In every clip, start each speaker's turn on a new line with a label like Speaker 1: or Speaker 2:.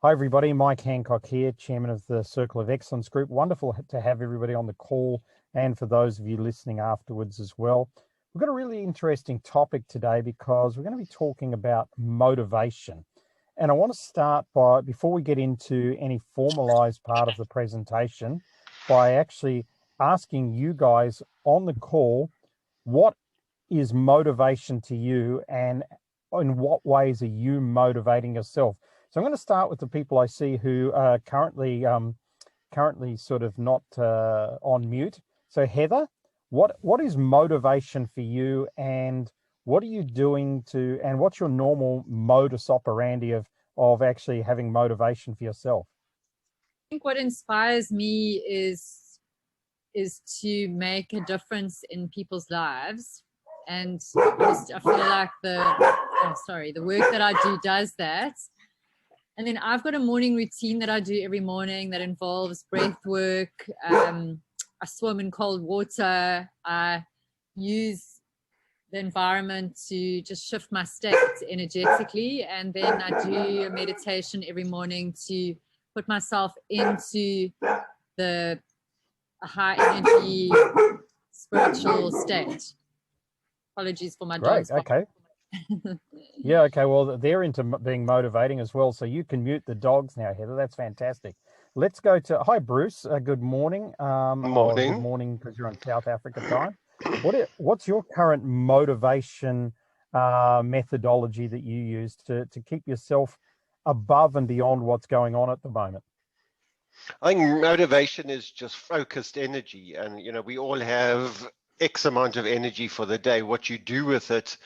Speaker 1: Hi, everybody. Mike Handcock here, Chairman of the Circle of Excellence Group. Wonderful to have everybody on the call and for those of you listening afterwards as well. We've got a really interesting topic today because we're going to be talking about motivation. And I want to start by, before we get into any formalized part of the presentation, by actually asking you guys on the call, what is motivation to you and in what ways are you motivating yourself? So I'm going to start with the people I see who are currently sort of not on mute. So Heather, what is motivation for you, and what are you doing and what's your normal modus operandi of actually having motivation for yourself?
Speaker 2: I think what inspires me is to make a difference in people's lives, and I feel like the work that I do does that. And then I've got a morning routine that I do every morning that involves breath work. I swim in cold water. I use the environment to just shift my state energetically. And then I do a meditation every morning to put myself into a high energy spiritual state. Apologies for my
Speaker 1: Great.
Speaker 2: dogs.
Speaker 1: Okay. Yeah, okay. Well, they're into being motivating as well. So you can mute the dogs now, Heather. That's fantastic. Let's go to, hi, Bruce. Good morning. Good morning because you're on South Africa time. What's your current motivation methodology that you use to keep yourself above and beyond what's going on at the moment?
Speaker 3: I think motivation is just focused energy. And, we all have X amount of energy for the day. What you do with it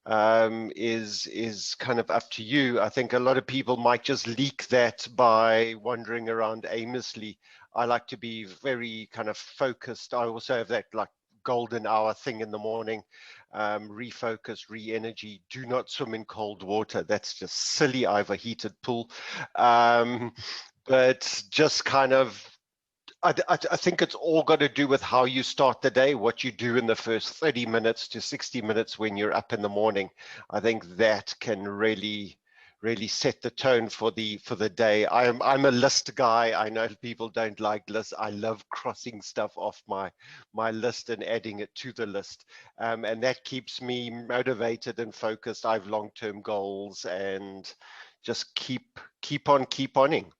Speaker 3: is kind of up to you. I think a lot of people might just leak that by wandering around aimlessly. I like to be very kind of focused. I also have that like golden hour thing in the morning, refocus, re-energy. Do not swim in cold water. That's just silly. I have a heated pool. But just kind of, I think it's all got to do with how you start the day, what you do in the first 30 minutes to 60 minutes when you're up in the morning. I think that can really set the tone for the day. I'm a list guy. I know people don't like lists. I love crossing stuff off my list and adding it to the list. And that keeps me motivated and focused. I have long-term goals and just keep oning.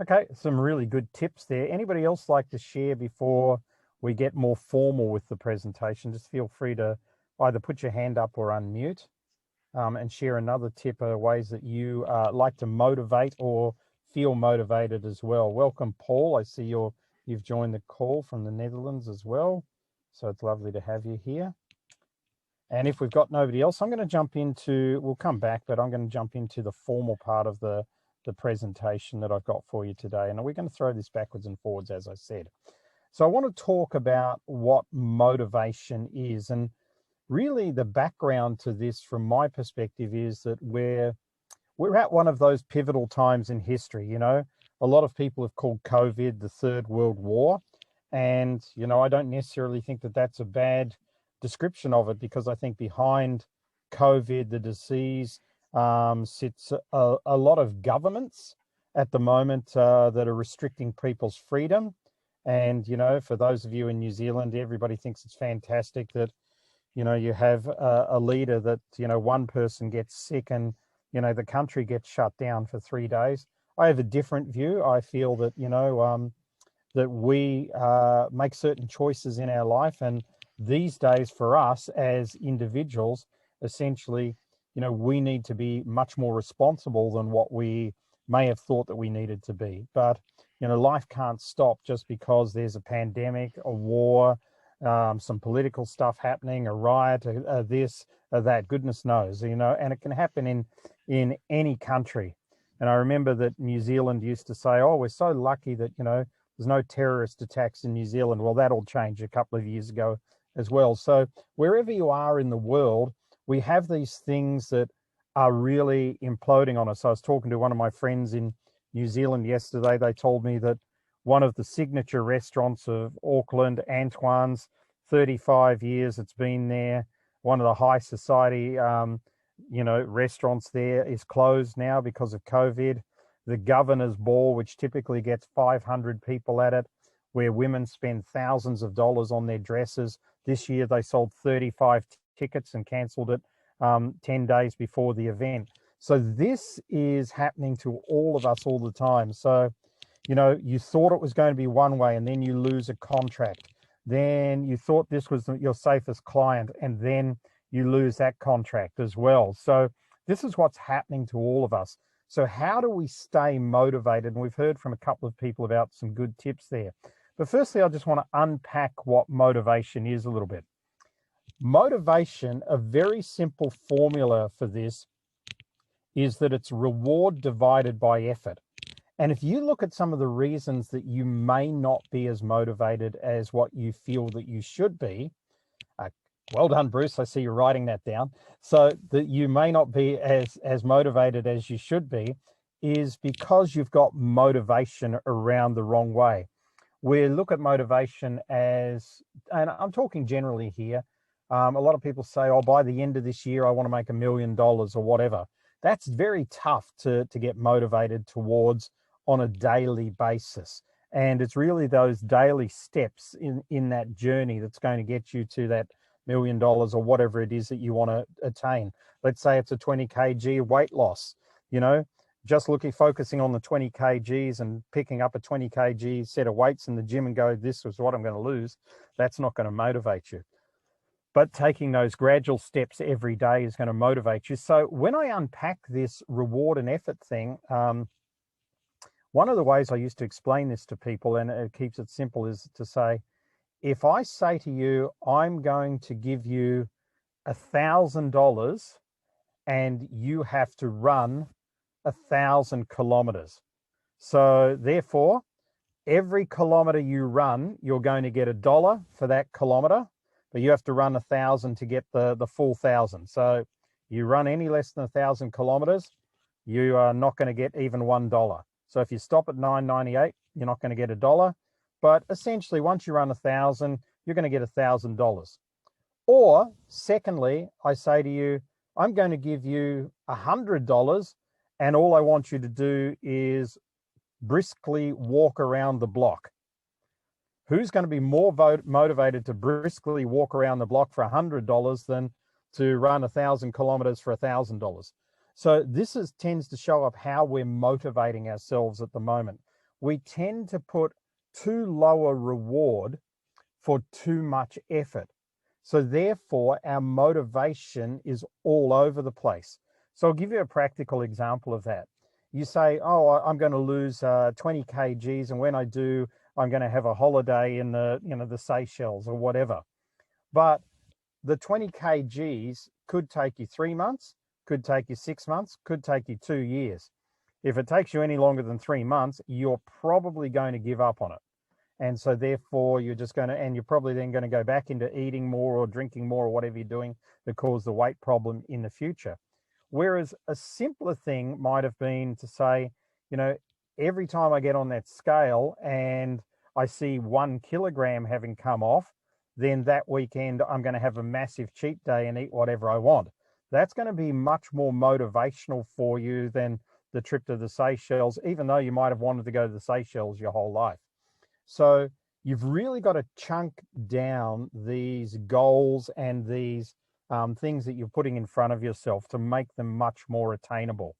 Speaker 1: Okay, some really good tips there. Anybody else like to share before we get more formal with the presentation? Just feel free to either put your hand up or unmute and share another tip or ways that you like to motivate or feel motivated as well. Welcome, Paul. I see you've joined the call from the Netherlands as well. So it's lovely to have you here. And if we've got nobody else, I'm going to jump into, we'll come back, but I'm going to jump into the formal part of the presentation that I've got for you today. And we're going to throw this backwards and forwards, as I said. So I want to talk about what motivation is. And really the background to this from my perspective is that we're at one of those pivotal times in history. A lot of people have called COVID the Third World War. And, I don't necessarily think that that's a bad description of it, because I think behind COVID, the disease, sits a lot of governments at the moment that are restricting people's freedom. And, for those of you in New Zealand, everybody thinks it's fantastic that, you have a leader that, one person gets sick and, the country gets shut down for 3 days. I have a different view. I feel that, that we make certain choices in our life. And these days for us as individuals, essentially, we need to be much more responsible than what we may have thought that we needed to be. But, life can't stop just because there's a pandemic, a war, some political stuff happening, a riot, this, that, goodness knows, and it can happen in any country. And I remember that New Zealand used to say, oh, we're so lucky that, there's no terrorist attacks in New Zealand. Well, that all changed a couple of years ago as well. So wherever you are in the world, we have these things that are really imploding on us. I was talking to one of my friends in New Zealand yesterday. They told me that one of the signature restaurants of Auckland, Antoine's, 35 years it's been there, one of the high society, restaurants there is closed now because of COVID. The governor's ball, which typically gets 500 people at it, where women spend thousands of dollars on their dresses. This year they sold 35 tickets and cancelled it 10 days before the event. So this is happening to all of us all the time. So, you thought it was going to be one way, and then you lose a contract. Then you thought this was your safest client, and then you lose that contract as well. So this is what's happening to all of us. So how do we stay motivated? And we've heard from a couple of people about some good tips there. But firstly, I just want to unpack what motivation is a little bit. Motivation, a very simple formula for this is that it's reward divided by effort. And if you look at some of the reasons that you may not be as motivated as what you feel that you should be, well done, Bruce. I see you're writing that down. So that you may not be as motivated as you should be is because you've got motivation around the wrong way. We look at motivation as, and I'm talking generally here, a lot of people say, oh, by the end of this year, I want to make $1 million or whatever. That's very tough to get motivated towards on a daily basis. And it's really those daily steps in that journey that's going to get you to that $1 million or whatever it is that you want to attain. Let's say it's a 20 kg weight loss, just focusing on the 20 kgs and picking up a 20 kg set of weights in the gym and go, this is what I'm going to lose. That's not going to motivate you. But taking those gradual steps every day is going to motivate you. So when I unpack this reward and effort thing, one of the ways I used to explain this to people, and it keeps it simple, is to say, if I say to you, I'm going to give you $1,000 and you have to run 1,000 kilometers. So therefore, every kilometer you run, you're going to get $1 for that kilometer, but you have to run 1,000 to get the full 1,000. So you run any less than 1,000 kilometers, you are not going to get even $1. So if you stop at $9.98, you're not going to get $1. But essentially, once you run 1,000, you're going to get $1,000. Or secondly, I say to you, I'm going to give you $100, and all I want you to do is briskly walk around the block. Who's going to be more motivated to briskly walk around the block for $100 than to run 1,000 kilometers for $1,000? So this tends to show up how we're motivating ourselves at the moment. We tend to put too low a reward for too much effort. So therefore, our motivation is all over the place. So I'll give you a practical example of that. You say, oh, I'm going to lose 20 kgs, and when I do, I'm going to have a holiday in the Seychelles or whatever. But the 20 kgs could take you 3 months, could take you 6 months, could take you 2 years. If it takes you any longer than 3 months, you're probably going to give up on it. And so therefore you're probably then going to go back into eating more or drinking more or whatever you're doing that cause the weight problem in the future. Whereas a simpler thing might have been to say, every time I get on that scale and I see 1 kilogram having come off, then that weekend I'm going to have a massive cheat day and eat whatever I want. That's going to be much more motivational for you than the trip to the Seychelles, even though you might have wanted to go to the Seychelles your whole life. So you've really got to chunk down these goals and these things that you're putting in front of yourself to make them much more attainable.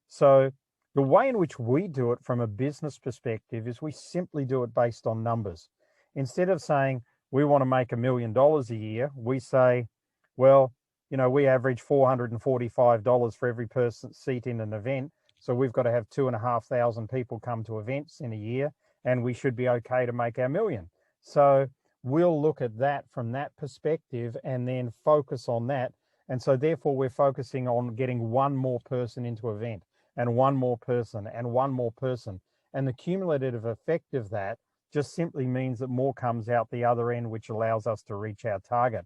Speaker 1: So the way in which we do it from a business perspective is we simply do it based on numbers. Instead of saying we want to make $1 million a year, we say, well, we average $445 for every person seat in an event. So we've got to have 2,500 people come to events in a year, and we should be okay to make our $1 million. So we'll look at that from that perspective and then focus on that. And so therefore we're focusing on getting one more person into an event, and one more person and one more person. And the cumulative effect of that just simply means that more comes out the other end, which allows us to reach our target.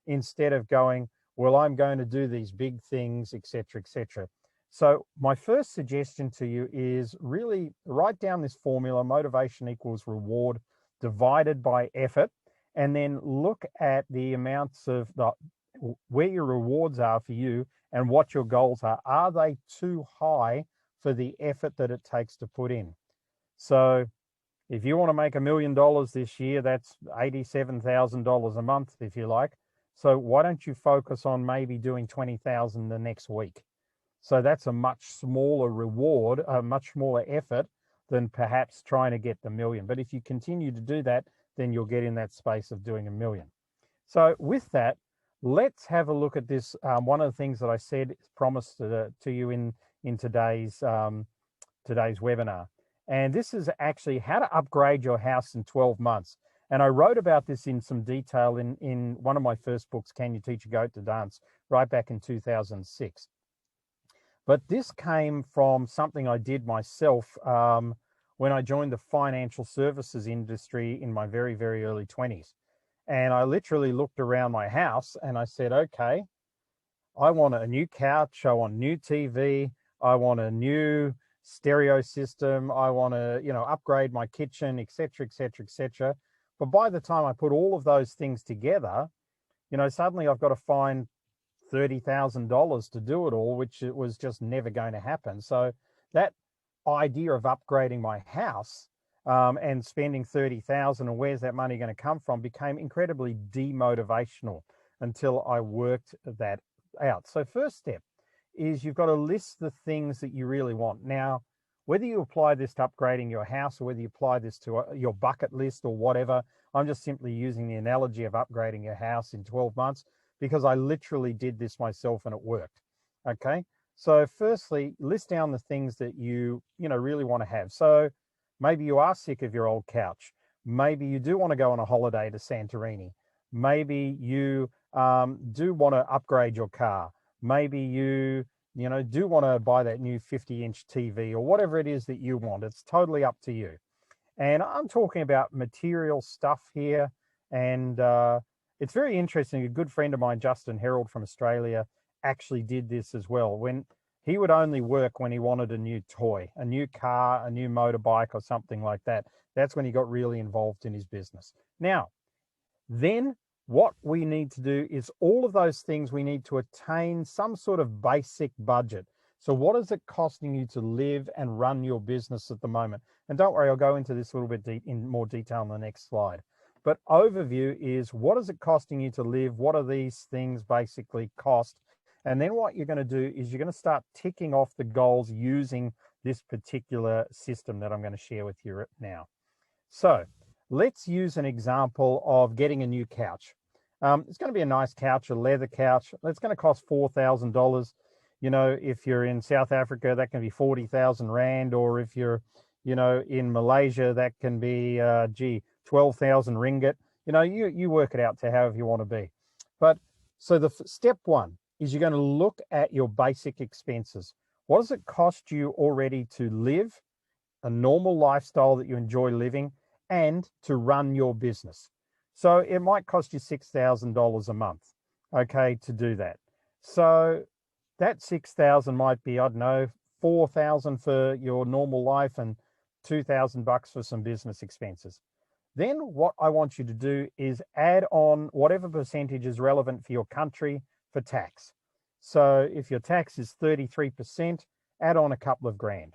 Speaker 1: Instead of going, well, I'm going to do these big things, etc., etc. So my first suggestion to you is really write down this formula: motivation equals reward divided by effort, and then look at the amounts of where your rewards are for you and what your goals are. Are they too high for the effort that it takes to put in? So if you want to make $1 million this year, that's $87,000 a month, if you like. So why don't you focus on maybe doing 20,000 the next week? So that's a much smaller reward, a much smaller effort than perhaps trying to get the million. But if you continue to do that, then you'll get in that space of doing $1 million. So with that, let's have a look at this. One of the things that I said promised to you in today's webinar. And this is actually how to upgrade your house in 12 months. And I wrote about this in some detail in one of my first books, Can You Teach a Goat to Dance, right back in 2006. But this came from something I did myself when I joined the financial services industry in my very, very early 20s. And I literally looked around my house and I said, okay, I want a new couch, I want new TV, I want a new stereo system, I want to, upgrade my kitchen, etc., etc., etc. But by the time I put all of those things together, suddenly I've got to find $30,000 to do it all, which it was just never going to happen. So that idea of upgrading my house and spending $30,000 and where's that money going to come from became incredibly demotivational until I worked that out. So first step is you've got to list the things that you really want. Now, whether you apply this to upgrading your house or whether you apply this to your bucket list or whatever, I'm just simply using the analogy of upgrading your house in 12 months because I literally did this myself and it worked. Okay. So firstly, list down the things that you really want to have. So maybe you are sick of your old couch. Maybe you do want to go on a holiday to Santorini. Maybe you do want to upgrade your car. Maybe you do want to buy that new 50-inch TV or whatever it is that you want. It's totally up to you. And I'm talking about material stuff here. And it's very interesting. A good friend of mine, Justin Herold from Australia, actually did this as well. When he would only work when he wanted a new toy, a new car, a new motorbike or something like that. That's when he got really involved in his business. Now, then what we need to do is all of those things we need to attain some sort of basic budget. So what is it costing you to live and run your business at the moment? And don't worry, I'll go into this a little bit in more detail in the next slide. But overview is what is it costing you to live? What are these things basically cost? And then what you're going to do is you're going to start ticking off the goals using this particular system that I'm going to share with you now. So let's use an example of getting a new couch. It's going to be a nice couch, a leather couch. It's going to cost $4,000. If you're in South Africa, that can be 40,000 Rand, or if you're, in Malaysia, that can be, 12,000 ringgit. You work it out to however you want to be. But so the step one is you're going to look at your basic expenses. What does it cost you already to live a normal lifestyle that you enjoy living and to run your business? So it might cost you $6,000 a month, okay, to do that. So that 6,000 might be, I don't know, 4,000 for your normal life and 2,000 bucks for some business expenses. Then what I want you to do is add on whatever percentage is relevant for your country for tax. So if your tax is 33%, add on a couple of grand.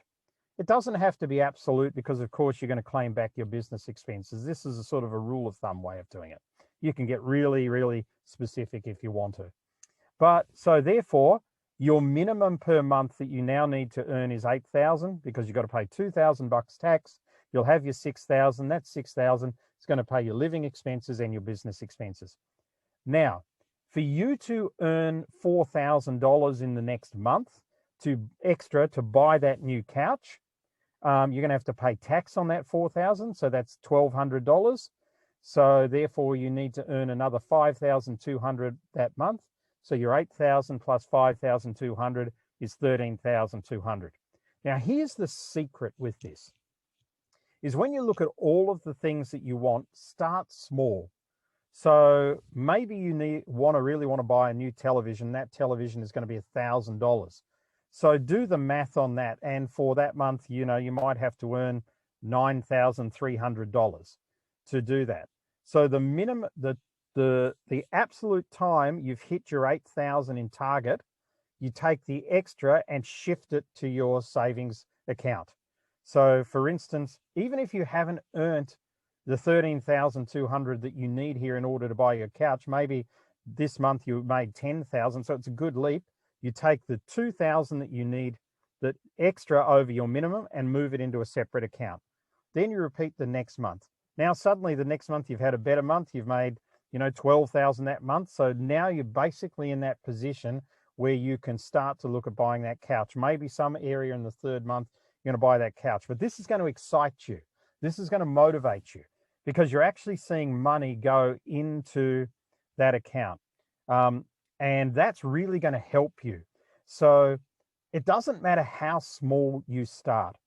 Speaker 1: It doesn't have to be absolute because, of course, you're going to claim back your business expenses. This is a sort of a rule of thumb way of doing it. You can get really, really specific if you want to. But so therefore, your minimum per month that you now need to earn is 8,000 because you've got to pay 2,000 bucks tax. You'll have your 6,000. That's 6,000. It's going to pay your living expenses and your business expenses. Now, for you to earn $4,000 in the next month to buy that new couch, you're going to have to pay tax on that 4,000. So that's $1,200. So therefore, you need to earn another 5,200 that month. So your 8,000 plus 5,200 is 13,200. Now, here's the secret with this, is when you look at all of the things that you want, start small. So maybe you really want to buy a new television. That television is going to be $1,000. So do the math on that. And for that month, you might have to earn $9,300 to do that. So the minimum, the absolute time you've hit your 8,000 in target, you take the extra and shift it to your savings account. So for instance, even if you haven't earned the 13,200 that you need here in order to buy your couch, maybe this month you made 10,000, so it's a good leap. You take the 2,000 that you need, that extra over your minimum, and move it into a separate account. Then you repeat the next month. Now suddenly the next month you've had a better month, you've made 12,000 that month. So now you're basically in that position where you can start to look at buying that couch. Maybe some area in the third month you're going to buy that couch, but this is going to excite you. This is going to motivate you because you're actually seeing money go into that account. And that's really going to help you. So it doesn't matter how small you start.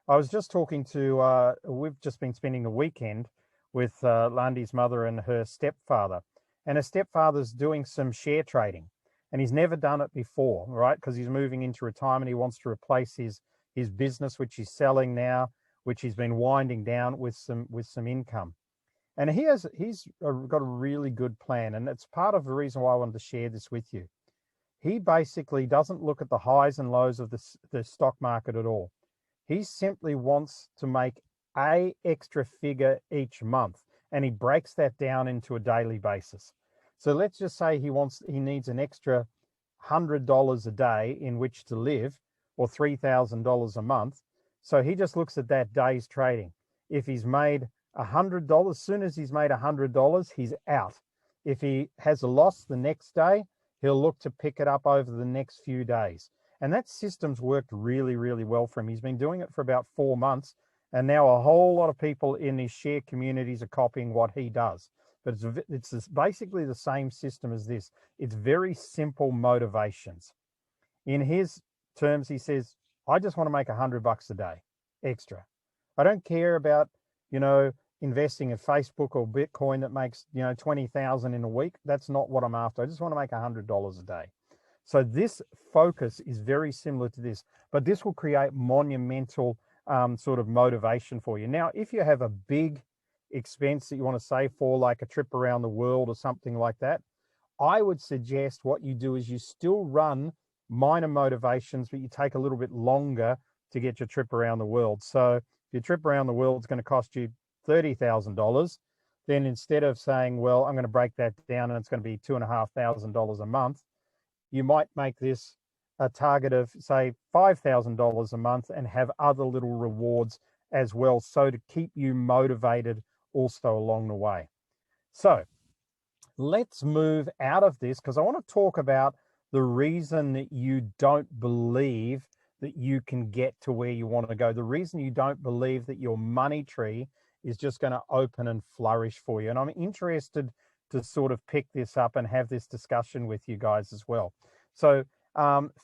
Speaker 1: I was just talking to, we've just been spending the weekend with Landi's mother and her stepfather. And her stepfather's doing some share trading. And he's never done it before, right? Because he's moving into retirement. He wants to replace his business, which he's selling now, which he's been winding down with some income. And he's got a really good plan. And it's part of the reason why I wanted to share this with you. He basically doesn't look at the highs and lows of the stock market at all. He simply wants to make an extra figure each month, and he breaks that down into a daily basis. So let's just say he needs an extra $100 a day in which to live, or $3,000 a month. So he just looks at that day's trading. If he's made $100, as soon as he's made $100, he's out. If he has a loss the next day, he'll look to pick it up over the next few days. And that system's worked really, really well for him. He's been doing it for about 4 months, and now a whole lot of people in his share communities are copying what he does. But it's basically the same system as this. It's very simple motivations. In his terms, he says, I just want to make $100 a day extra. I don't care about, investing in Facebook or Bitcoin that makes, 20,000 in a week. That's not what I'm after. I just want to make $100 a day. So this focus is very similar to this, but this will create monumental sort of motivation for you. Now, if you have a big expense that you want to save for, like a trip around the world or something like that, I would suggest what you do is you still run minor motivations, but you take a little bit longer to get your trip around the world. So if your trip around the world is going to cost you $30,000, then instead of saying, well, I'm going to break that down and it's going to be $2,500 a month, you might make this a target of, say, $5,000 a month and have other little rewards as well, so to keep you motivated also along the way. So let's move out of this, because I want to talk about the reason that you don't believe that you can get to where you want to go. The reason you don't believe that your money tree is just going to open and flourish for you. And I'm interested to sort of pick this up and have this discussion with you guys as well. So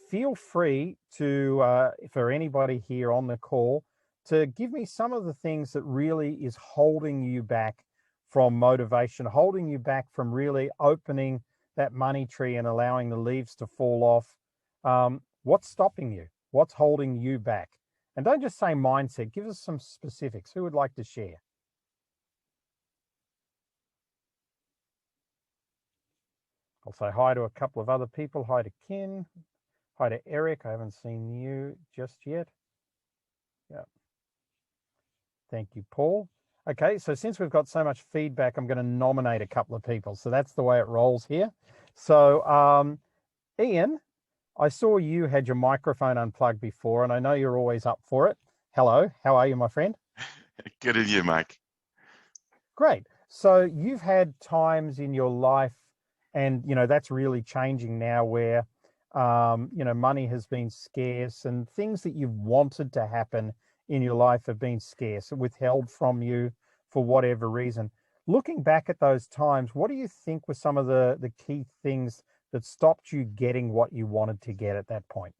Speaker 1: feel free to, for anybody here on the call, to give me some of the things that really is holding you back from motivation, holding you back from really opening that money tree and allowing the leaves to fall off. What's stopping you? What's holding you back? And don't just say mindset. Give us some specifics. Who would like to share? I'll say hi to a couple of other people. Hi to Ken. Hi to Eric. I haven't seen you just yet. Yeah. Thank you, Paul. Okay, so since we've got so much feedback, I'm going to nominate a couple of people. So that's the way it rolls here. So Ian, I saw you had your microphone unplugged before, and I know you're always up for it. Hello, how are you, my friend?
Speaker 4: Good of you, Mike.
Speaker 1: Great. So you've had times in your life, and that's really changing now, where money has been scarce, and things that you've wanted to happen in your life have been scarce, withheld from you for whatever reason. Looking back at those times, what do you think were some of the key things that stopped you getting what you wanted to get at that point?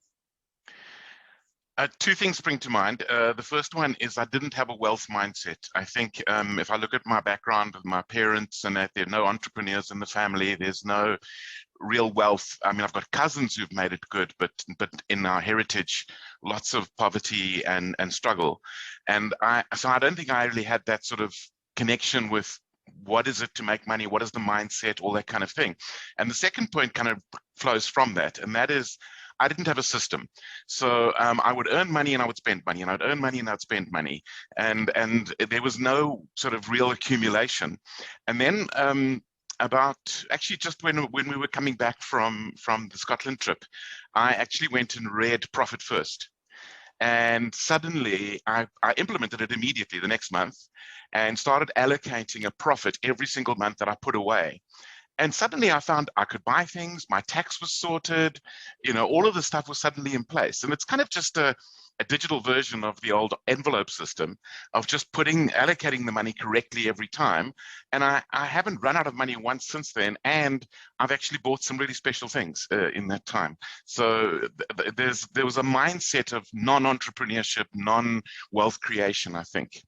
Speaker 4: Two things spring to mind. The first one is I didn't have a wealth mindset. I think if I look at my background with my parents, and that there are no entrepreneurs in the family, there's no real wealth. I mean, I've got cousins who've made it good, but in our heritage, lots of poverty and struggle. And so I don't think I really had that sort of connection with what is it to make money, what is the mindset, all that kind of thing. And the second point kind of flows from that, and that is I didn't have a system. So I would earn money and I would spend money, and I'd earn money and I'd spend money. And there was no sort of real accumulation. And then about actually just when we were coming back from the Scotland trip, I actually went and read Profit First. And suddenly I implemented it immediately the next month and started allocating a profit every single month that I put away. And suddenly I found I could buy things, my tax was sorted, all of the stuff was suddenly in place. And it's kind of just a digital version of the old envelope system of just allocating the money correctly every time. And I haven't run out of money once since then. And I've actually bought some really special things in that time. So there was a mindset of non-entrepreneurship, non-wealth creation, I think.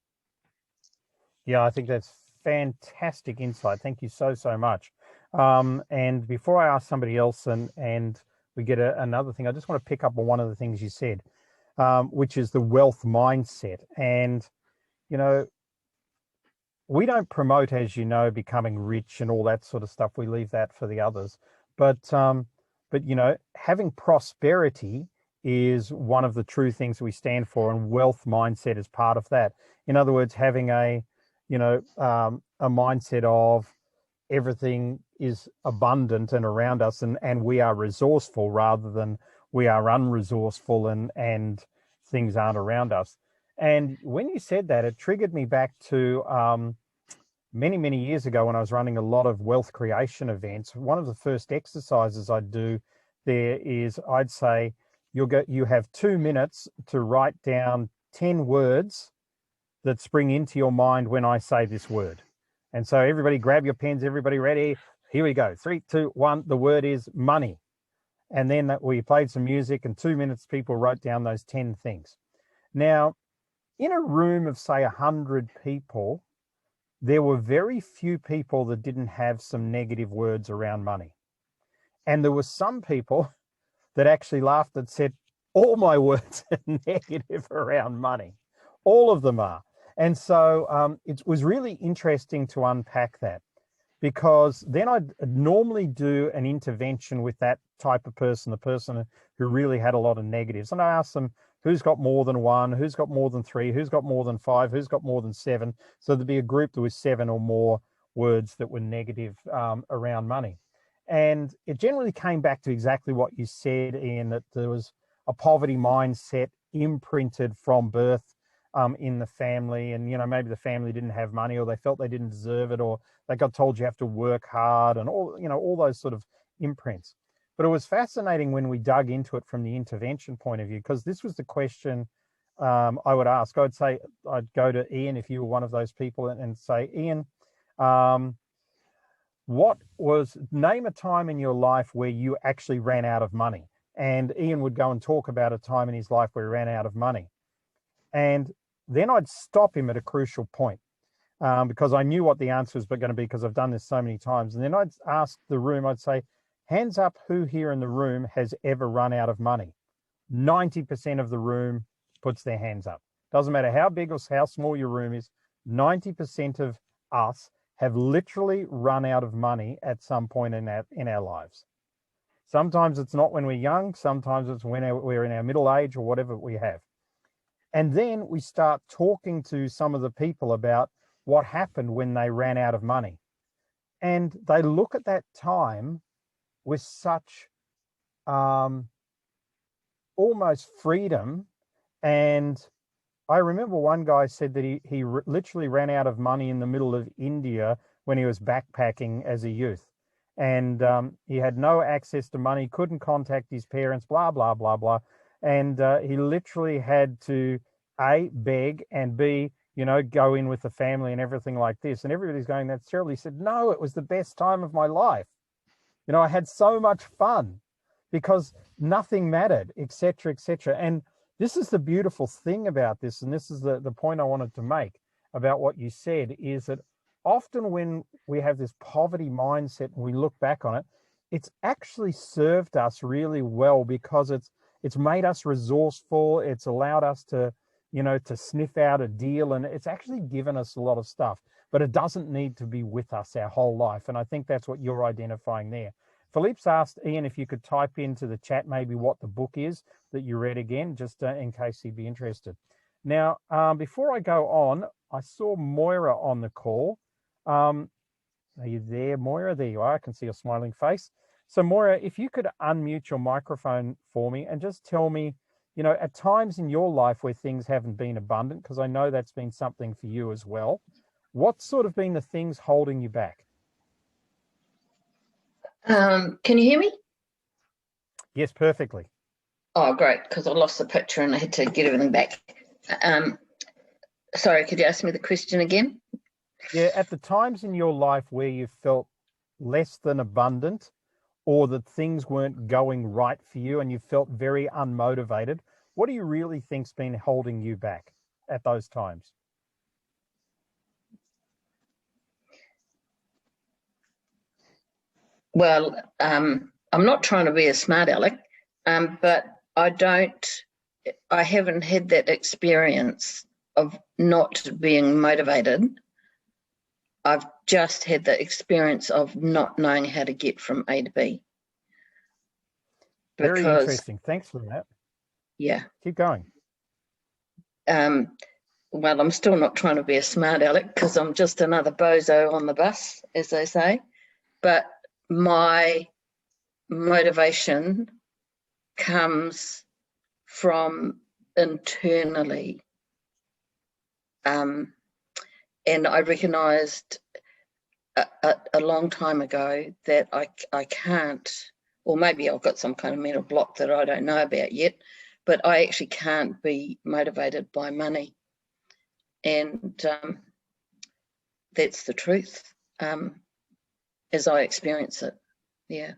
Speaker 1: Yeah, I think that's fantastic insight. Thank you so much. And before I ask somebody else and we get another thing, I just want to pick up on one of the things you said, which is the wealth mindset. And, we don't promote, as you know, becoming rich and all that sort of stuff. We leave that for the others. But having prosperity is one of the true things we stand for, and wealth mindset is part of that. In other words, having a mindset of everything is abundant and around us, and we are resourceful rather than we are unresourceful and things aren't around us. And when you said that, it triggered me back to many years ago when I was running a lot of wealth creation events. One of the first exercises I'd do there is I'd say, you have 2 minutes to write down 10 words that spring into your mind when I say this word. And so everybody grab your pens, everybody ready? Here we go. 3, 2, 1. The word is money. And then we played some music, and 2 minutes, people wrote down those 10 things. Now, in a room of, say, 100 people, there were very few people that didn't have some negative words around money. And there were some people that actually laughed and said, all my words are negative around money. All of them are. And so it was really interesting to unpack that, because then I'd normally do an intervention with that type of person, the person who really had a lot of negatives. And I asked them, who's got more than 1, who's got more than 3, who's got more than 5, who's got more than 7. So there'd be a group that was 7 or more words that were negative around money. And it generally came back to exactly what you said, Ian, that there was a poverty mindset imprinted from birth in the family. And, maybe the family didn't have money, or they felt they didn't deserve it, or they got told you have to work hard, and all those sort of imprints. But it was fascinating when we dug into it from the intervention point of view, because this was the question I would ask. I'd go to Ian, if you were one of those people, and say, Ian, name a time in your life where you actually ran out of money. And Ian would go and talk about a time in his life where he ran out of money. And then I'd stop him at a crucial point, because I knew what the answer was going to be, because I've done this so many times. And then I'd ask the room, I'd say, hands up who here in the room has ever run out of money. 90% of the room puts their hands up. Doesn't matter how big or how small your room is, 90% of us have literally run out of money at some point in our lives. Sometimes it's not when we're young, sometimes it's when we're in our middle age or whatever we have. And then we start talking to some of the people about what happened when they ran out of money. And they look at that time with such almost freedom. And I remember one guy said that he literally ran out of money in the middle of India when he was backpacking as a youth. And he had no access to money, couldn't contact his parents, blah, blah, blah, blah. And he literally had to, A, beg, and B, go in with the family and everything like this. And everybody's going, that's terrible. He said, no, it was the best time of my life. I had so much fun because nothing mattered, etc., etc. And this is the beautiful thing about this, and this is the point I wanted to make about what you said, is that often when we have this poverty mindset and we look back on it, it's actually served us really well, because it's made us resourceful. It's allowed us to sniff out a deal, and it's actually given us a lot of stuff, but it doesn't need to be with us our whole life. And I think that's what you're identifying there. Philippe's asked Ian if you could type into the chat maybe what the book is that you read again, just in case he'd be interested. Now, before I go on, I saw Moira on the call. Are you there, Moira? There you are. I can see your smiling face. So, Moira, if you could unmute your microphone for me and just tell me, at times in your life where things haven't been abundant, because I know that's been something for you as well, what's sort of been the things holding you back?
Speaker 5: Can you hear me?
Speaker 1: Yes, perfectly.
Speaker 5: Oh, great, because I lost the picture and I had to get everything back. Sorry, could you ask me the question again?
Speaker 1: Yeah, at the times in your life where you felt less than abundant, or that things weren't going right for you and you felt very unmotivated, what do you really think's been holding you back at those times?
Speaker 5: Well, I'm not trying to be a smart aleck, but I haven't had that experience of not being motivated. I've just had the experience of not knowing how to get from A to B.
Speaker 1: Very interesting. Thanks for that.
Speaker 5: Yeah.
Speaker 1: Keep going.
Speaker 5: Well, I'm still not trying to be a smart aleck because I'm just another bozo on the bus, as they say. But my motivation comes from internally. And I recognised a long time ago that I can't, or maybe I've got some kind of mental block that I don't know about yet, but I actually can't be motivated by money. And that's the truth, as I experience it. Yeah.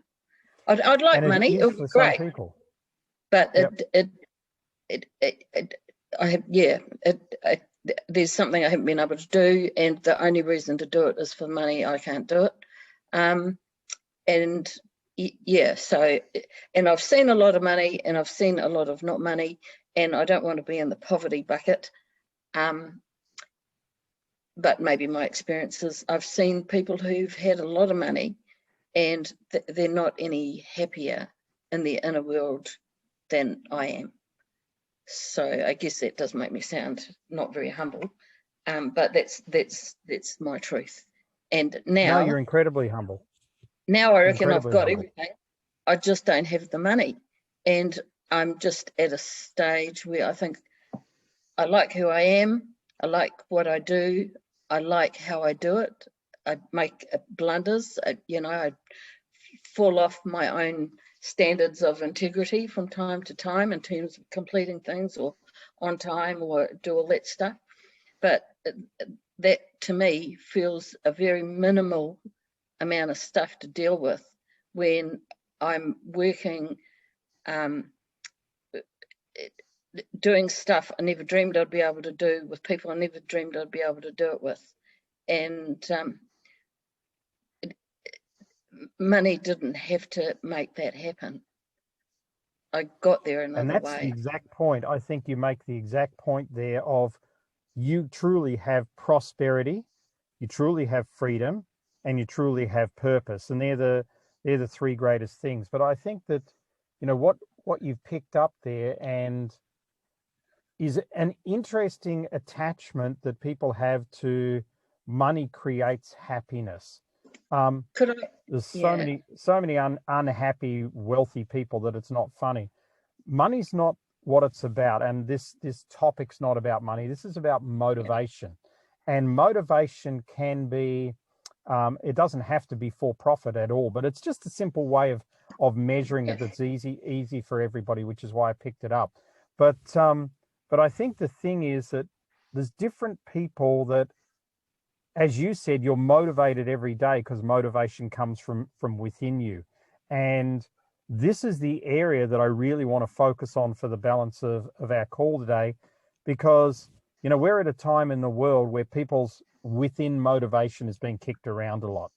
Speaker 5: I'd like money, it would be great.
Speaker 1: Some people.
Speaker 5: But there's something I haven't been able to do, and the only reason to do it is for money. I can't do it. And I've seen a lot of money and I've seen a lot of not money, and I don't want to be in the poverty bucket. But maybe my experience is I've seen people who've had a lot of money and they're not any happier in their inner world than I am. So I guess that does make me sound not very humble, but that's my truth. And now,
Speaker 1: no, you're incredibly humble.
Speaker 5: Now I reckon I've got everything. I just don't have the money, and I'm just at a stage where I think I like who I am. I like what I do. I like how I do it. I make blunders. I fall off my own standards of integrity from time to time in terms of completing things or on time or do all that stuff. But that to me feels a very minimal amount of stuff to deal with when I'm working, doing stuff I never dreamed I'd be able to do with people I never dreamed I'd be able to do it with. And money didn't have to make that happen. I got there another way.
Speaker 1: And that's the exact point. I think you make the exact point there of you truly have prosperity, you truly have freedom, and you truly have purpose. And they're the three greatest things. But I think that, what you've picked up there and is an interesting attachment that people have to money creates happiness. There's so many unhappy, wealthy people that it's not funny. Money's not what it's about, and this topic's not about money. This is about motivation, and motivation can be. It doesn't have to be for profit at all, but it's just a simple way of measuring it that's easy for everybody, which is why I picked it up. But I think the thing is that there's different people that, as you said, you're motivated every day because motivation comes from within you. And this is the area that I really want to focus on for the balance of our call today, because, we're at a time in the world where people's within motivation is being kicked around a lot.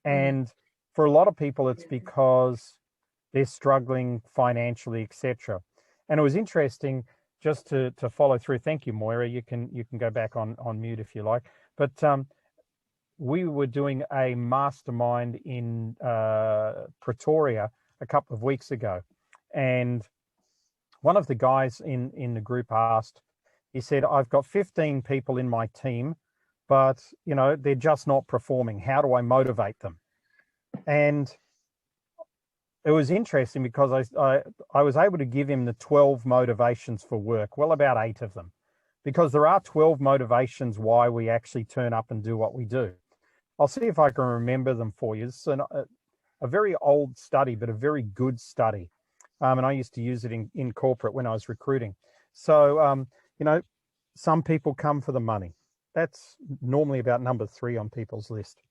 Speaker 1: And for a lot of people, it's because they're struggling financially, etc. And it was interesting just to follow through. Thank you, Moira. You can go back on mute if you like. But we were doing a mastermind in Pretoria a couple of weeks ago, and one of the guys in the group asked, he said, I've got 15 people in my team, but they're just not performing. How do I motivate them? And it was interesting because I was able to give him the 12 motivations for work, well, about 8 of them, because there are 12 motivations why we actually turn up and do what we do. I'll see if I can remember them for you. It's a very old study, but a very good study. And I used to use it in corporate when I was recruiting. So, some people come for the money. That's normally about number 3 on people's list.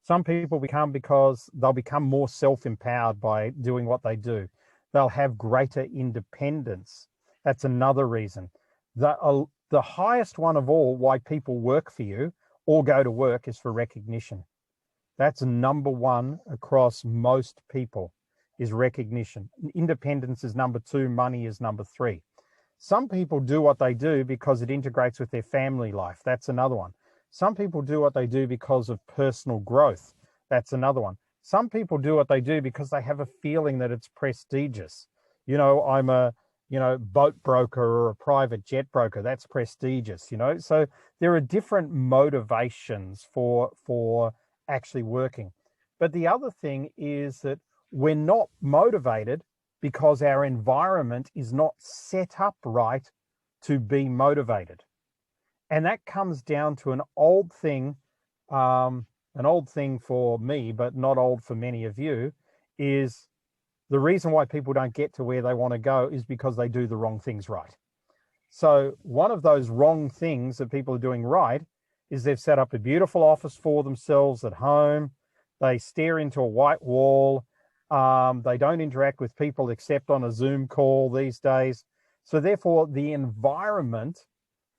Speaker 1: Some people become because they'll become more self-empowered by doing what they do. They'll have greater independence. That's another reason. The highest one of all why people work for you or go to work is for recognition. That's number 1 across most people, is recognition. Independence is number 2, money is number 3. Some people do what they do because it integrates with their family life. That's another one. Some people do what they do because of personal growth. That's another one. Some people do what they do because they have a feeling that it's prestigious. I'm a, boat broker or a private jet broker. That's prestigious, So there are different motivations for actually working. But the other thing is that we're not motivated because our environment is not set up right to be motivated. And that comes down to an old thing for me, but not old for many of you, is the reason why people don't get to where they want to go is because they do the wrong things right. So one of those wrong things that people are doing right is they've set up a beautiful office for themselves at home. They stare into a white wall. They don't interact with people except on a Zoom call these days. So therefore, the environment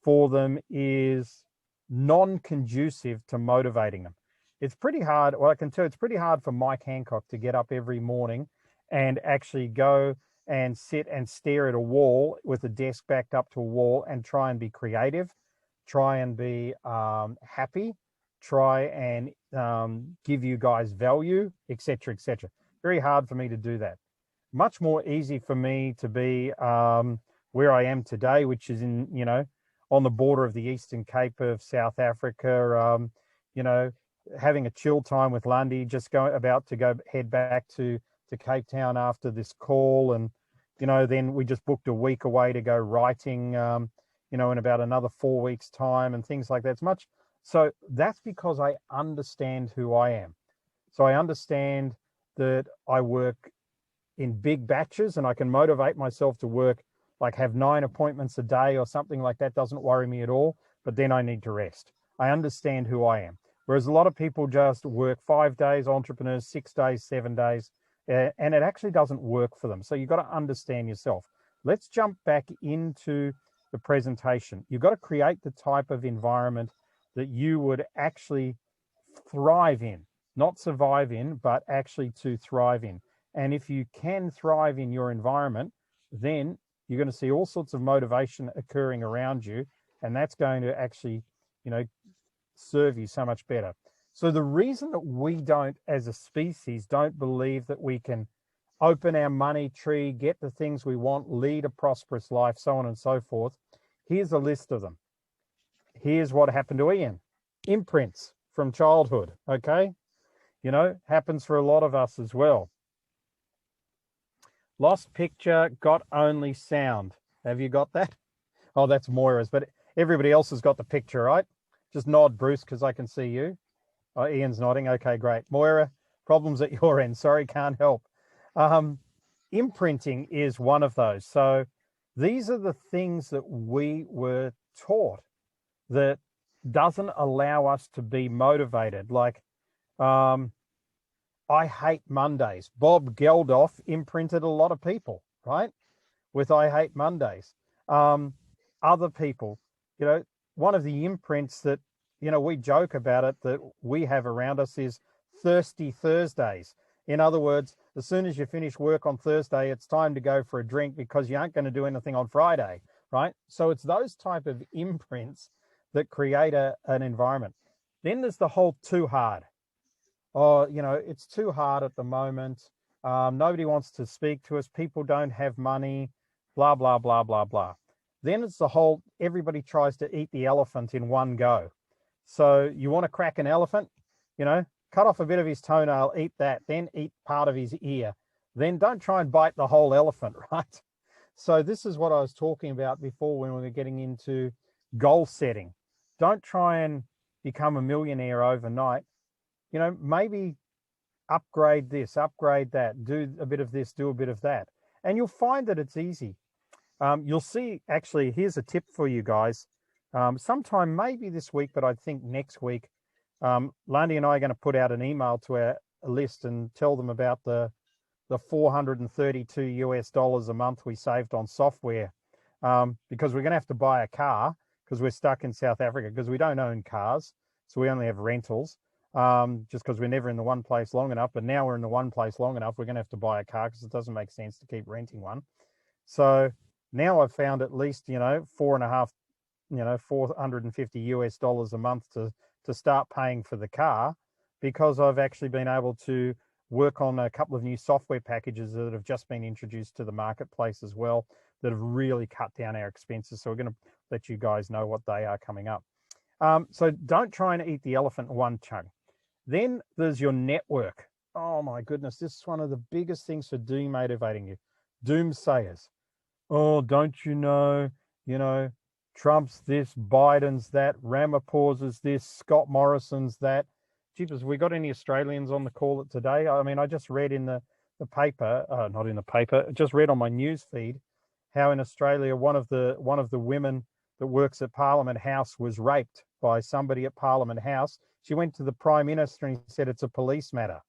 Speaker 1: for them is non-conducive to motivating them. It's pretty hard. Well, I can tell it's pretty hard for Mike Handcock to get up every morning and actually go and sit and stare at a wall with a desk backed up to a wall and try and be creative, try and be happy, try and give you guys value, etc., etc. Very hard for me to do that. Much more easy for me to be where I am today, which is on the border of the Eastern Cape of South Africa, having a chill time with Lundy, just about to head back to Cape Town after this call. And, then we just booked a week away to go writing, in about another 4 weeks' time and things like that. So that's because I understand who I am. So I understand that I work in big batches and I can motivate myself to work, like have 9 appointments a day or something like that. Doesn't worry me at all, but then I need to rest. I understand who I am. Whereas a lot of people just work 5 days, entrepreneurs, 6 days, 7 days, and it actually doesn't work for them. So you've got to understand yourself. Let's jump back into the presentation. You've got to create the type of environment that you would actually thrive in, not survive in, but actually to thrive in. And if you can thrive in your environment, then you're going to see all sorts of motivation occurring around you, and that's going to actually, serve you so much better. So the reason that we don't, as a species, don't believe that we can open our money tree, get the things we want, lead a prosperous life, so on and so forth, here's a list of them. Here's what happened to Ian. Imprints from childhood, okay? Happens for a lot of us as well. Lost picture, got only sound. Have you got that? Oh, that's Moira's, but everybody else has got the picture, right? Just nod, Bruce, because I can see you. Oh, Ian's nodding. Okay, great. Moira, problems at your end. Sorry, can't help. Imprinting is one of those. So these are the things that we were taught that doesn't allow us to be motivated. Like, I hate Mondays. Bob Geldof imprinted a lot of people, right? With I hate Mondays. Other people, one of the imprints that, we joke about it, that we have around us is thirsty Thursdays. In other words, as soon as you finish work on Thursday, it's time to go for a drink because you aren't going to do anything on Friday, right? So it's those type of imprints that create an environment. Then there's the whole too hard. Oh, you know, it's too hard at the moment. Nobody wants to speak to us. People don't have money, blah, blah, blah, blah, blah. Then it's the whole, everybody tries to eat the elephant in one go. So you want to crack an elephant, you know, cut off a bit of his toenail, eat that, then eat part of his ear. Then don't try and bite the whole elephant, right? So this is what I was talking about before when we were getting into goal setting. Don't try and become a millionaire overnight. You know, maybe upgrade this, upgrade that, do a bit of this, do a bit of that. And you'll find that it's easy. You'll see, actually, here's a tip for you guys. Sometime maybe this week, but I think next week, Landy and I are going to put out an email to our list and tell them about the $432 a month we saved on software, because we're going to have to buy a car because we're stuck in South Africa because we don't own cars. So we only have rentals, just because we're never in the one place long enough. But now we're in the one place long enough, we're going to have to buy a car because it doesn't make sense to keep renting one. So now I've found at least, you know, $450 a month to start paying for the car, because I've actually been able to work on a couple of new software packages that have just been introduced to the marketplace as well, that have really cut down our expenses. So we're going to let you guys know what they are coming up. So don't try and eat the elephant in one chunk. Then there's your network. Oh my goodness, this is one of the biggest things for demotivating you. Doomsayers. Oh, don't you know, Trump's this, Biden's that, Ramaphosa's this, Scott Morrison's that. Jeepers, we got any Australians on the call today? I mean, I just read in the paper, not in the paper, just read on my news feed how in Australia one of the women that works at Parliament House was raped by somebody at Parliament House. She went to the Prime Minister and said it's a police matter.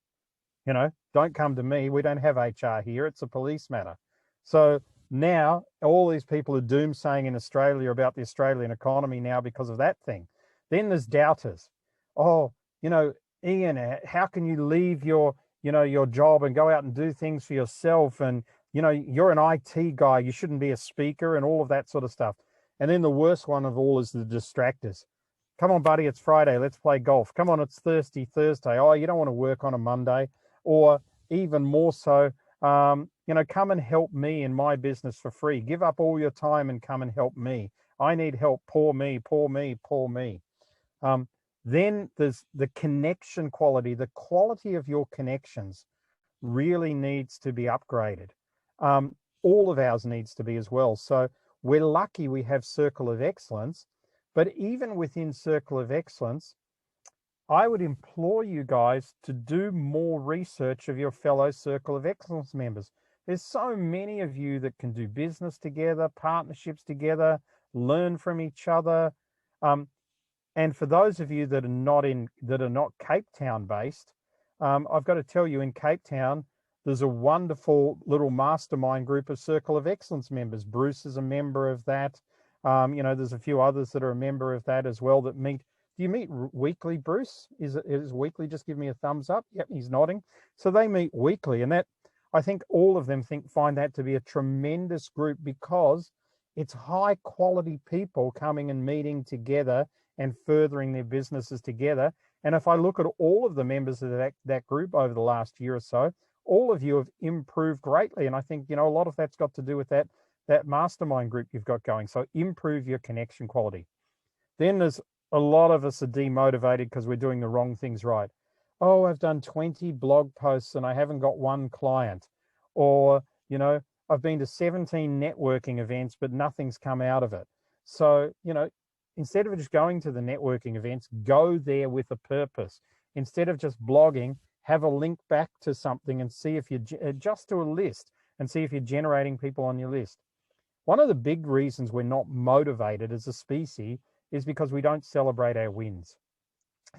Speaker 1: You know, don't come to me. We don't have HR here. It's a police matter. So now all these people are doomsaying in Australia about the Australian economy now because of that thing. Then there's doubters. Oh, Ian, how can you leave your job and go out and do things for yourself? And, you're an IT guy. You shouldn't be a speaker and all of that sort of stuff. And then the worst one of all is the distractors. Come on, buddy, it's Friday. Let's play golf. Come on, it's Thursday. Oh, you don't want to work on a Monday. Or even more so, come and help me in my business for free. Give up all your time and come and help me. I need help. Poor me, poor me, poor me. Then there's the connection quality. The quality of your connections really needs to be upgraded. All of ours needs to be as well. So we're lucky we have Circle of Excellence, but even within Circle of Excellence, I would implore you guys to do more research of your fellow Circle of Excellence members. There's so many of you that can do business together, partnerships together, learn from each other. And for those of you that are not Cape Town based, I've got to tell you, in Cape Town, there's a wonderful little mastermind group of Circle of Excellence members. Bruce is a member of that. There's a few others that are a member of that as well that meet. Do you meet weekly, Bruce? Is weekly? Just give me a thumbs up. Yep, he's nodding. So they meet weekly, and that, I think all of them find that to be a tremendous group, because it's high quality people coming and meeting together and furthering their businesses together. And if I look at all of the members of that group over the last year or so, all of you have improved greatly. And I think, a lot of that's got to do with that mastermind group you've got going. So improve your connection quality. Then there's a lot of us are demotivated because we're doing the wrong things right. Oh, I've done 20 blog posts and I haven't got one client. Or, I've been to 17 networking events, but nothing's come out of it. So, instead of just going to the networking events, go there with a purpose. Instead of just blogging, have a link back to something and see if you just to a list and see if you're generating people on your list. One of the big reasons we're not motivated as a species is because we don't celebrate our wins.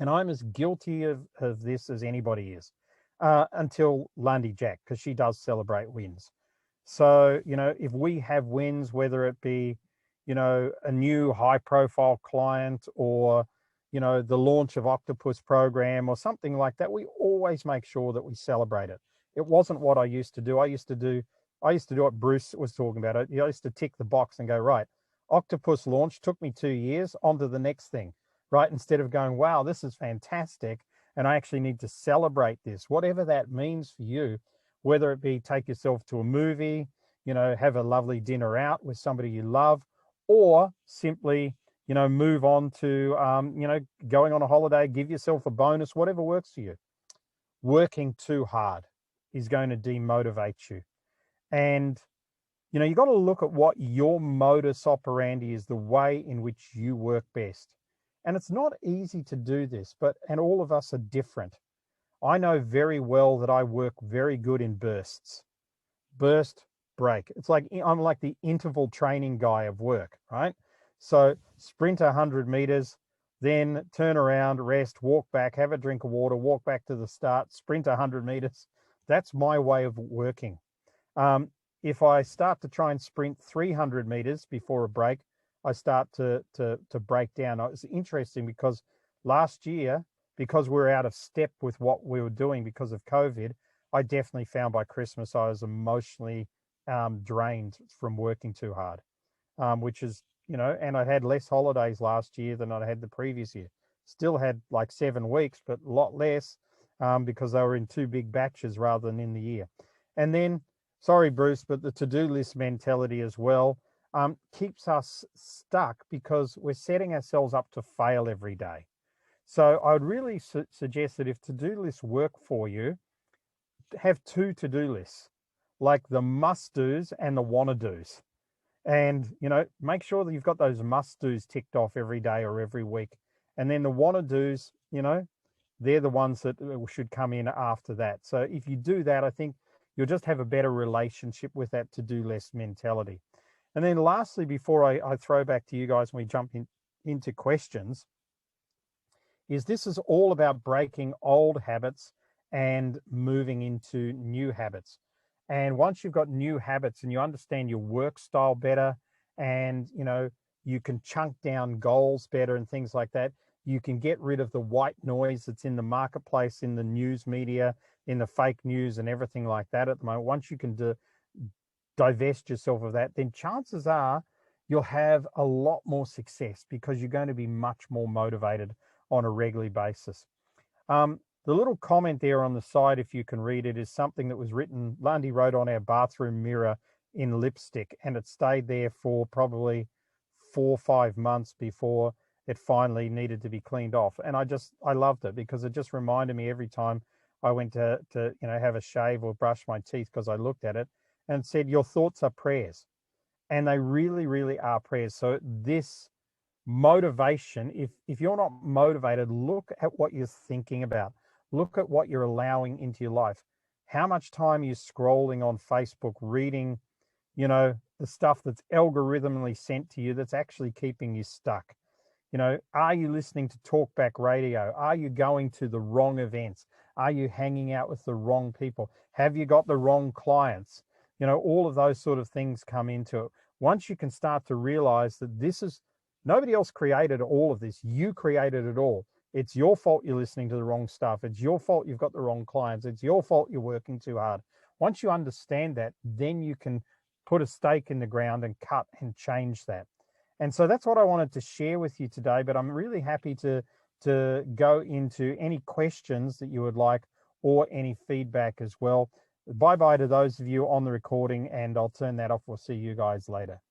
Speaker 1: And I'm as guilty of this as anybody is, until Lundy Jack, because she does celebrate wins. So, if we have wins, whether it be, a new high profile client or, the launch of Octopus program or something like that, we always make sure that we celebrate it. It wasn't what I used to do. I used to do what Bruce was talking about. I used to tick the box and go, right, Octopus launch took me 2 years, on to the next thing. right? Instead of going, wow, this is fantastic, and I actually need to celebrate this, whatever that means for you, whether it be take yourself to a movie, you know, have a lovely dinner out with somebody you love, or simply, you know, move on to, you know, going on a holiday, give yourself a bonus, whatever works for you. Working too hard is going to demotivate you. And, you know, you got to look at what your modus operandi is, the way in which you work best. And it's not easy to do this, and all of us are different. I know very well that I work very good in bursts. Burst, break. It's like I'm like the interval training guy of work, right? So sprint 100 meters, then turn around, rest, walk back, have a drink of water, walk back to the start, sprint 100 meters. That's my way of working. If I start to try and sprint 300 meters before a break, I start to break down. It's interesting because last year, because we're out of step with what we were doing because of COVID, I definitely found by Christmas I was emotionally drained from working too hard, which is, you know, and I had less holidays last year than I had the previous year. Still had like 7 weeks, but a lot less because they were in 2 big batches rather than in the year. And then, sorry, Bruce, but the to-do list mentality as well keeps us stuck because we're setting ourselves up to fail every day. So I would really suggest that if to-do lists work for you, have 2 to-do lists, like the must-dos and the wanna-dos. And, you know, make sure that you've got those must-dos ticked off every day or every week. And then the wanna-dos, you know, they're the ones that should come in after that. So if you do that, I think you'll just have a better relationship with that to-do list mentality. And then lastly, before I throw back to you guys and we jump into questions, this is all about breaking old habits and moving into new habits. And once you've got new habits and you understand your work style better, and you know, you can chunk down goals better and things like that, you can get rid of the white noise that's in the marketplace, in the news media, in the fake news and everything like that at the moment. Once you can divest yourself of that, then chances are you'll have a lot more success because you're going to be much more motivated on a regular basis. The little comment there on the side, if you can read it, is something that was written, Lundy wrote on our bathroom mirror in lipstick, and it stayed there for probably 4 or 5 months before it finally needed to be cleaned off. And I loved it because it just reminded me every time I went to you know, have a shave or brush my teeth, because I looked at it and said, your thoughts are prayers. And they really, really are prayers. So this motivation, if you're not motivated, look at what you're thinking about. Look at what you're allowing into your life. How much time are you scrolling on Facebook, reading, you know, the stuff that's algorithmically sent to you that's actually keeping you stuck? You know, are you listening to talkback radio? Are you going to the wrong events? Are you hanging out with the wrong people? Have you got the wrong clients? You know, all of those sort of things come into it. Once you can start to realize that nobody else created all of this. You created it all. It's your fault you're listening to the wrong stuff. It's your fault you've got the wrong clients. It's your fault you're working too hard. Once you understand that, then you can put a stake in the ground and cut and change that. And so that's what I wanted to share with you today, but I'm really happy to go into any questions that you would like or any feedback as well. Bye-bye to those of you on the recording, and I'll turn that off. We'll see you guys later.